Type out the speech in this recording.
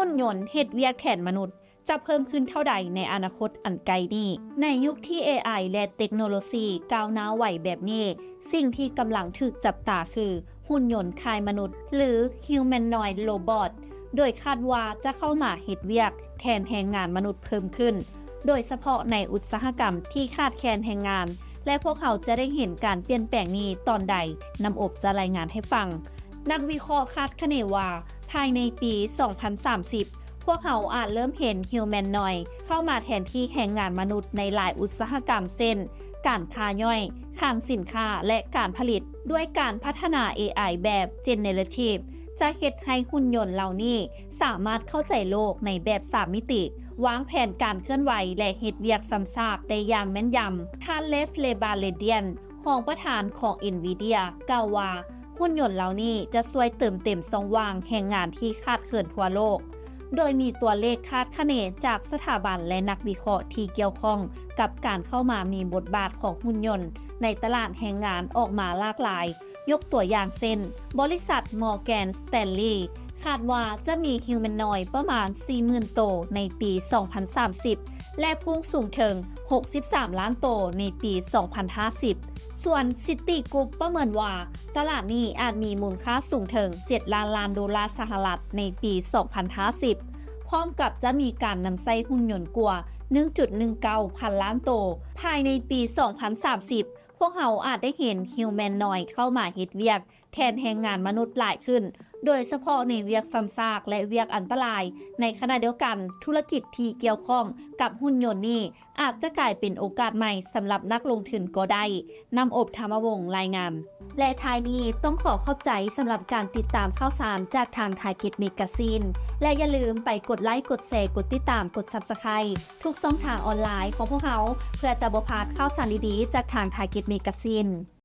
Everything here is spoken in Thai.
หุ่นยนต์เฮ็ดเวียกแทนมนุษย์จะเพิ่มขึ้นเท่าใดในอนาคตอันไกลนี้ในยุคที่ AI และเทคโนโลยีก้าวหน้าไหวแบบนี้สิ่งที่กำลังถูกจับตาคือหุ่นยนต์คล้ายมนุษย์หรือ Humanoid Robot โดยคาดว่าจะเข้ามาเฮ็ดเวียกแทนแรงงานมนุษย์เพิ่มขึ้นโดยเฉพาะในอุตสาหกรรมที่ขาดแคลนแรงงานและพวกเขาจะได้เห็นการเปลี่ยนแปลงนี้ตอนใดนำอบจะรายงานให้ฟังนักวิเคราะห์คาดคะเนว่าภายในปี 2030 พวกเขาอาจเริ่มเห็น Humanoid เข้ามาแทนที่แรงงานมนุษย์ในหลายอุตสาหกรรมเช่นการค้าย่อยคลังสินค้าและการผลิตด้วยการพัฒนา AI แบบ Generative จะเฮ็ดให้หุ่นยนต์เหล่านี้สามารถเข้าใจโลกในแบบ3มิติวางแผนการเคลื่อนไหวและเฮ็ดเวียกซ้ำซากได้อย่างแม่นยำท่านเลฟเลบาเลเดียนรองประธานของ NVIDIA กล่าวว่าหุ่นยนต์เหล่านี้จะช่วยเติมเต็มช่องว่างแห่งงานที่ขาดเขินทั่วโลกโดยมีตัวเลขคาดคะเนจากสถาบันและนักวิเคราะห์ที่เกี่ยวข้องกับการเข้ามามีบทบาทของหุ่นยนต์ในตลาดแรงงานออกมาหลากหลายยกตัวอย่างเช่นบริษัท Morgan Stanley คาดว่าจะมี Humanoid ประมาณ 40,000 โตวในปี 2030 และพุ่งสูงถึง 63 ล้านโตวในปี 2050 ส่วน City Group ประเมินว่าตลาดนี้อาจมีมูลค่าสูงถึง 7 ล้านล้านดอลลาร์สหรัฐในปี 2050 พร้อมกับจะมีการนำใช้หุ่นยนต์กว่า 1.19 พันล้านโตวภายในปี 2030 พวกเขาอาจได้เห็น Humanoid เข้ามาเฮ็ดเวียกแทนแรงงานมนุษย์หลายขึ้นโดยเฉพาะในเวียกซ้ำซากและเวียกอันตรายในขณะเดียวกันธุรกิจที่เกี่ยวข้องกับหุ่นยนต์นี้อาจจะกลายเป็นโอกาสใหม่สำหรับนักลงทุนก็ได้นำอบธรรมวงศ์รายงานและท้ายนี้ต้องขอขอบใจสำหรับการติดตามข่าวสารจากทางไทยเก็ตเมกาซีนและอย่าลืมไปกดไลค์กดแชร์กดติดตามกด Subscribe ทุกช่องทางออนไลน์ของพวกเขาเพื่อจะบ่พลาดข่าวสารดีๆจากทางไทยเก็ตเมกาซีน